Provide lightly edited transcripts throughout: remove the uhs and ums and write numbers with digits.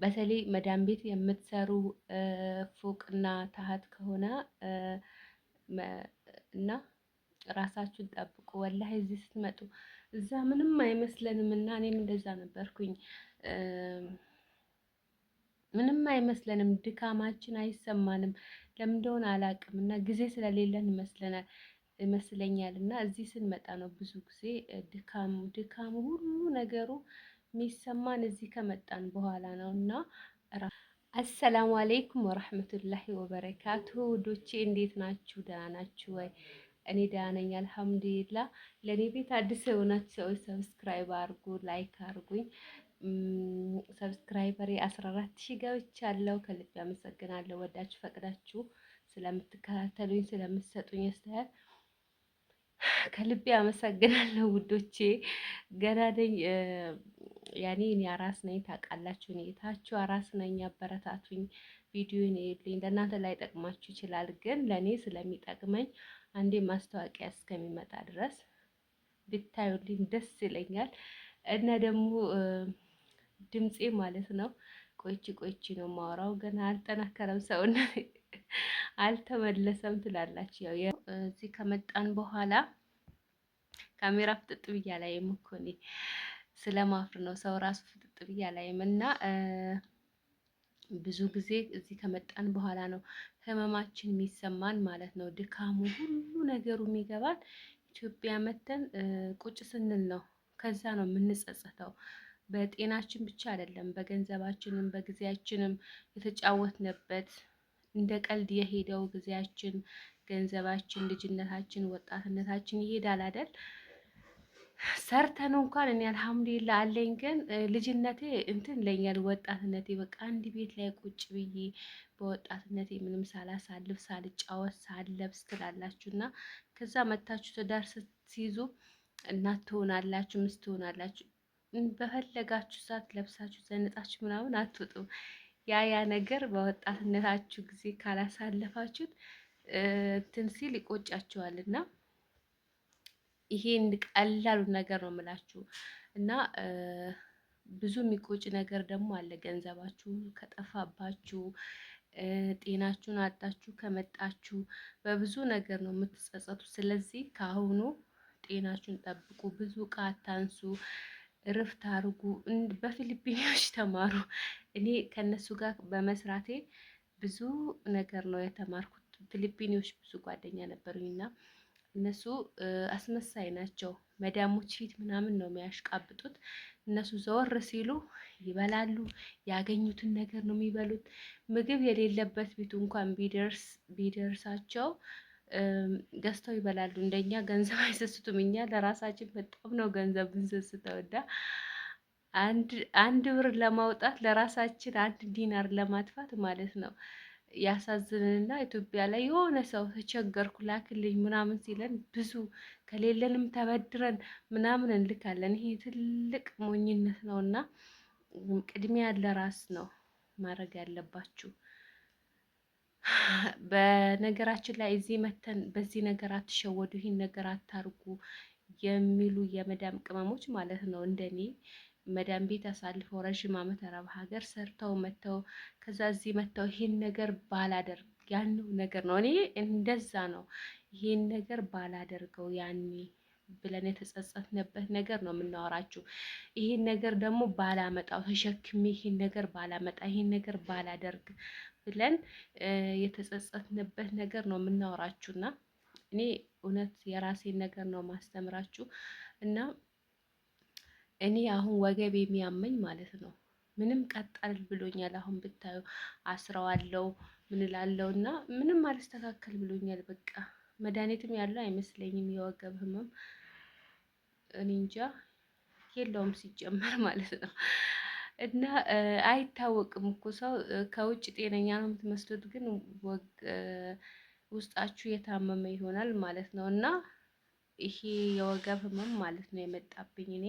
በተለይ መዳም ቤት የምትሰሩ ፎቅና ታህት ከሆነ እና ራሳችሁን ጠብቁ። ወላሂ እዚህ ስትመጡ እዛ ምንም አይመስለንም እና እኔም እንደዛ ነበርኩኝ። ምንም አይመስለንም፣ ድካማችን አይሰማንም። ለምን እንደሆነ አላውቅም እና ጊዜ ስለሌለን ይመስለኛል እና እዚህ ስንመጣ ነው ብዙ ጊዜ ድካሙ ሁሉ ነገሩ የሚሰማን እዚህ ከመጣን በኋላ ነው እና አሰላሙ አሌይኩም ወረህመቱላሂ ወበረካቱሁ። ውዶቼ እንዴት ናችሁ? ደህና ናችሁ ወይ? እኔ ደህና ነኝ አልሐምዱሊላህ። ለእኔ ቤት አዲስ የሆናችሁ ሰዎች ሰብስክራይብ አድርጉ፣ ላይክ አድርጉኝ። ሰብስክራይበሬ 14,000 ገብቻለሁ። ከልብ አመሰግናለሁ። ወዳችሁ ፈቅዳችሁ ስለምትከታተሉኝ ስለምትሰጡኝ አስተያየት ከልቤ አመሰግናለሁ ውዶቼ። ገና ነኝ ያኔ እኔ አራስ ነኝ ታውቃላችሁ። እኔ ታችሁ አራስ ነኝ። አበረታቱኝ፣ ቪዲዮን ይልኝ። ለእናንተ ላይ ጠቅማችሁ ይችላል፣ ግን ለእኔ ስለሚጠቅመኝ አንዴ ማስታወቂያ እስከሚመጣ ድረስ ብታዩልኝ ደስ ይለኛል። እና ደግሞ ድምፄ ማለት ነው ቆይቺ ነው የማወራው፣ ገና አልጠናከረም፣ ሰውነት አልተመለሰም ትላላችሁ። ያው እዚህ ከመጣን በኋላ ካሜራ ፍጥጥ ብያ ላይም እኮ እኔ ስለማፍር ነው፣ ሰው ራሱ ፍጥጥ ብያ ላይም እና ብዙ ጊዜ እዚህ ከመጣን በኋላ ነው ህመማችን የሚሰማን ማለት ነው። ድካሙ ሁሉ ነገሩ የሚገባን ኢትዮጵያ መተን ቁጭ ስንል ነው። ከዛ ነው የምንጸጸተው። በጤናችን ብቻ አይደለም፣ በገንዘባችንም በጊዜያችንም የተጫወትንበት እንደ ቀልድ የሄደው ጊዜያችን፣ ገንዘባችን፣ ልጅነታችን፣ ወጣትነታችን ይሄዳል አይደል? ሰርተን እንኳን እኔ አልሐምዱሊላህ አለኝ፣ ግን ልጅነቴ እንትን ለኛል፣ ወጣትነቴ በቃ አንድ ቤት ላይ ቁጭ ብዬ በወጣትነቴ ምንም ሳላሳልፍ ሳልጫወት ሳልለብስ ትላላችሁና ከዛ መታችሁ ትዳር ስትይዙ እናት ትሆናላችሁ፣ ምስት ትሆናላችሁ። በፈለጋችሁ ሰዓት ለብሳችሁ ዘንጣችሁ ምናምን አትወጡም። ያ ነገር በወጣትነታችሁ ጊዜ ካላሳለፋችሁት እንትን ሲል ይቆጫችኋልና ይሄን ቀላሉ ነገር ነው የምላችሁ። እና ብዙ የሚቆጭ ነገር ደግሞ አለ። ገንዘባችሁ ከጠፋባችሁ፣ ጤናችሁን አጣችሁ ከመጣችሁ በብዙ ነገር ነው የምትጸጸቱ። ስለዚህ ከአሁኑ ጤናችሁን ጠብቁ፣ ብዙ እቃ አታንሱ፣ እርፍት አድርጉ። በፊሊፒኖች ተማሩ። እኔ ከነሱ ጋር በመስራቴ ብዙ ነገር ነው የተማርኩት። ፊሊፒኖች ብዙ ጓደኛ ነበሩኝና እነሱ አስመሳይ ናቸው። መዳሞች ፊት ምናምን ነው የሚያሽቃብጡት። እነሱ ዘወር ሲሉ ይበላሉ። ያገኙትን ነገር ነው የሚበሉት። ምግብ የሌለበት ቤቱ እንኳን ቢደርሳቸው ገዝተው ይበላሉ። እንደኛ ገንዘብ አይሰስቱም። እኛ ለራሳችን በጣም ነው ገንዘብ ብንሰስተው እና አንድ ብር ለማውጣት ለራሳችን 1 ዲናር ለማጥፋት ማለት ነው ያሳዝንና ኢትዮጵያ ላይ የሆነ ሰው ተቸገርኩ ላክልኝ ምናምን ሲለን ብዙ ከሌለንም ተበድረን ምናምን እንልካለን። ይሄ ትልቅ ሞኝነት ነው እና ቅድሚያ ለራስ ነው ማድረግ ያለባችሁ። በነገራችን ላይ እዚህ መተን በዚህ ነገር አትሸወዱ፣ ይህን ነገር አታርጉ የሚሉ የመዳም ቅመሞች ማለት ነው እንደኔ መዳም ቤት አሳልፈው ረዥም ዓመት አረብ ሀገር ሰርተው መተው ከዛ እዚህ መተው ይሄን ነገር ባላደርግ ያንው ነገር ነው። እኔ እንደዛ ነው ይሄን ነገር ባላደርገው ያኔ ብለን የተጸጸትንበት ነገር ነው የምናወራችሁ። ይሄን ነገር ደግሞ ባላመጣው ተሸክሜ ይሄን ነገር ባላመጣ ይሄን ነገር ባላደርግ ብለን የተጸጸትንበት ነገር ነው የምናወራችሁና እኔ እውነት የራሴን ነገር ነው ማስተምራችሁ እና እኔ አሁን ወገብ የሚያመኝ ማለት ነው ምንም ቀጣል ብሎኛል። አሁን ብታዩ አስረዋለው ምን እላለሁ እና ምንም አልስተካከል ብሎኛል። በቃ መድኃኒትም ያለው አይመስለኝም የወገብ ህመም። እኔ እንጃ የለውም ሲጀመር ማለት ነው። እና አይታወቅም እኮ ሰው ከውጭ ጤነኛ ነው የምትመስሉት፣ ግን ውስጣችሁ የታመመ ይሆናል ማለት ነው። እና ይሄ የወገብ ህመም ማለት ነው የመጣብኝ እኔ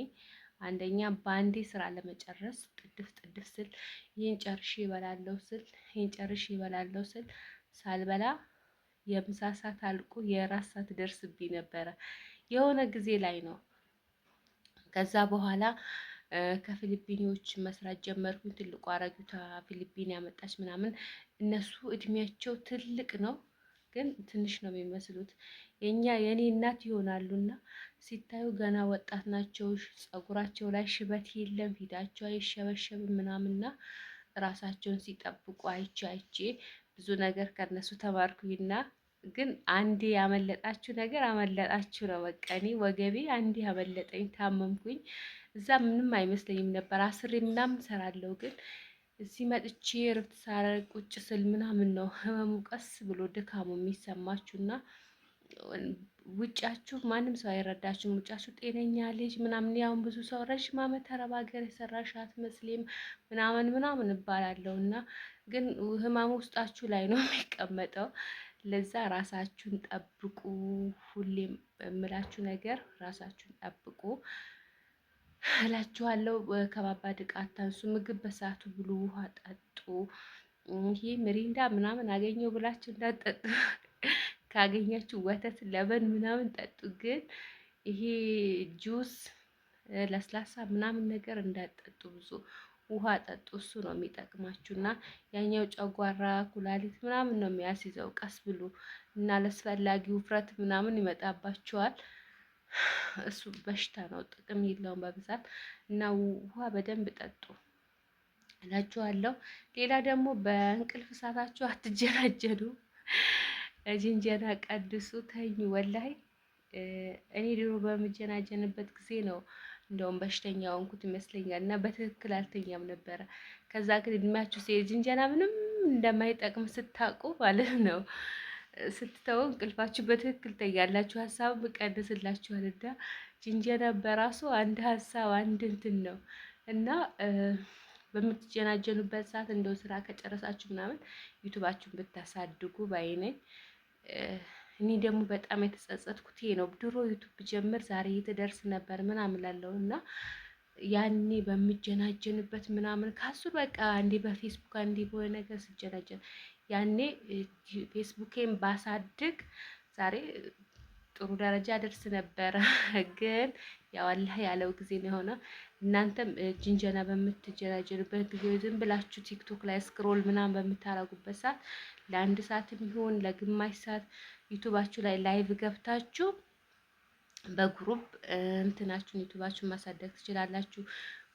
አንደኛ በአንዴ ስራ ለመጨረስ ጥድፍ ስል ይህን ጨርሼ ይበላለሁ ስል ይህን ጨርሼ ይበላለሁ ስል ሳልበላ የምሳ ሰዓት አልቆ የራት ሰዓት ደርስብኝ ነበረ የሆነ ጊዜ ላይ ነው። ከዛ በኋላ ከፊሊፒኒዎች መስራት ጀመርኩኝ። ትልቁ አረጊቷ ፊሊፒን ያመጣች ምናምን እነሱ እድሜያቸው ትልቅ ነው ግን ትንሽ ነው የሚመስሉት። የኔ እናት ይሆናሉና ሲታዩ ገና ወጣት ናቸው። ፀጉራቸው ላይ ሽበት የለም፣ ፊታቸው አይሸበሸብም ምናምንና ራሳቸውን ሲጠብቁ አይቼ አይቼ ብዙ ነገር ከነሱ ተማርኩኝና ግን አንዴ ያመለጣችሁ ነገር አመለጣችሁ ነው። በቃ እኔ ወገቤ አንዴ ያመለጠኝ ታመምኩኝ። እዛ ምንም አይመስለኝም ነበር፣ አስሬ ምናምን ሰራለሁ። ግን እዚህ መጥቼ እረፍት ሳረግ ቁጭ ስል ምናምን ነው ህመሙ ቀስ ብሎ ድካሙ የሚሰማችሁና ውጫችሁ ማንም ሰው አይረዳችሁም። ውጫችሁ ጤነኛ ልጅ ምናምን ያውን ብዙ ሰው ረዥም ዓመት አረብ ሀገር የሰራሽ አትመስሊም ምናምን ምናምን እባላለሁ እና ግን ህመሙ ውስጣችሁ ላይ ነው የሚቀመጠው። ለዛ ራሳችሁን ጠብቁ። ሁሌም የምላችሁ ነገር ራሳችሁን ጠብቁ እላችኋለሁ። ከባባድ ዕቃ አታንሱ። ምግብ በሰዓቱ ብሉ፣ ውሃ ጠጡ። ይሄ ሚሪንዳ ምናምን አገኘው ብላችሁ እንዳትጠጡ። ካገኛችሁ ወተት፣ ለበን ምናምን ጠጡ። ግን ይሄ ጁስ፣ ለስላሳ ምናምን ነገር እንዳትጠጡ። ብዙ ውሃ ጠጡ። እሱ ነው የሚጠቅማችሁ እና ያኛው ጨጓራ፣ ኩላሊት ምናምን ነው የሚያስይዘው። ቀስ ብሎ እና ለአስፈላጊ ውፍረት ምናምን ይመጣባችኋል። እሱ በሽታ ነው፣ ጥቅም የለውም በብዛት እና ውሃ በደንብ ጠጡ እላችኋለሁ። ሌላ ደግሞ በእንቅልፍ ሰዓታችሁ አትጀናጀኑ። ጅንጀና ቀድሱ፣ ተኙ። ወላሂ እኔ ድሮ በምጀናጀንበት ጊዜ ነው እንደውም በሽተኛ ሆንኩት ይመስለኛል እና በትክክል አልተኛም ነበረ። ከዛ ግን እድሜያችሁ ሲሄድ ጅንጀና ምንም እንደማይጠቅም ስታውቁ ማለት ነው ስትተው እንቅልፋችሁ በትክክል ተኛላችሁ። ሀሳብ ቀንስላችኋል እና ጅንጀና በራሱ አንድ ሀሳብ አንድ እንትን ነው እና በምትጀናጀኑበት ሰዓት እንደው ስራ ከጨረሳችሁ ምናምን ዩቱባችሁን ብታሳድጉ ባይነኝ። እኔ ደግሞ በጣም የተጸጸትኩት ይሄ ነው። ድሮ ዩቱብ ጀምር ዛሬ የተደርስ ነበር ምናምን ላለው እና ያኔ በምጀናጀንበት ምናምን ካሱ በቃ እንዲህ በፌስቡክ እንዲህ በሆነ ነገር ስጀናጀን ያኔ ፌስቡኬን ባሳድግ ዛሬ ጥሩ ደረጃ ደርስ ነበረ። ግን ያው አላህ ያለው ጊዜ ነው የሆነው። እናንተም ጅንጀና በምትጀናጀኑበት ጊዜ ዝም ብላችሁ ቲክቶክ ላይ ስክሮል ምናምን በምታረጉበት ሰዓት ለአንድ ሰዓትም ይሁን ለግማሽ ሰዓት ዩቱባችሁ ላይ ላይቭ ገብታችሁ በግሩፕ እንትናችሁን ዩቱባችሁን ማሳደግ ትችላላችሁ።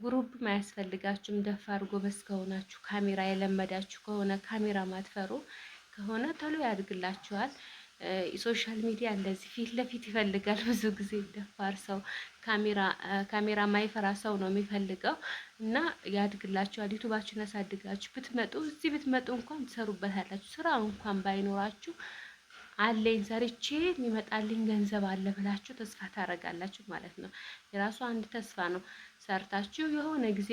ግሩፕ ማያስፈልጋችሁም። ደፋር ጎበዝ ከሆናችሁ ካሜራ የለመዳችሁ ከሆነ ካሜራ ማትፈሩ ከሆነ ቶሎ ያድግላችኋል። ሶሻል ሚዲያ እንደዚህ ፊት ለፊት ይፈልጋል። ብዙ ጊዜ ደፋር ሰው ካሜራ ማይፈራ ሰው ነው የሚፈልገው እና ያድግላችኋል። ዩቱባችሁን ያሳድጋችሁ ብትመጡ እዚህ ብትመጡ እንኳን ትሰሩበታላችሁ። ስራ እንኳን ባይኖራችሁ አለኝ ሰርቼ የሚመጣልኝ ገንዘብ አለ ብላችሁ ተስፋ ታደርጋላችሁ ማለት ነው። የራሱ አንድ ተስፋ ነው። ሰርታችሁ የሆነ ጊዜ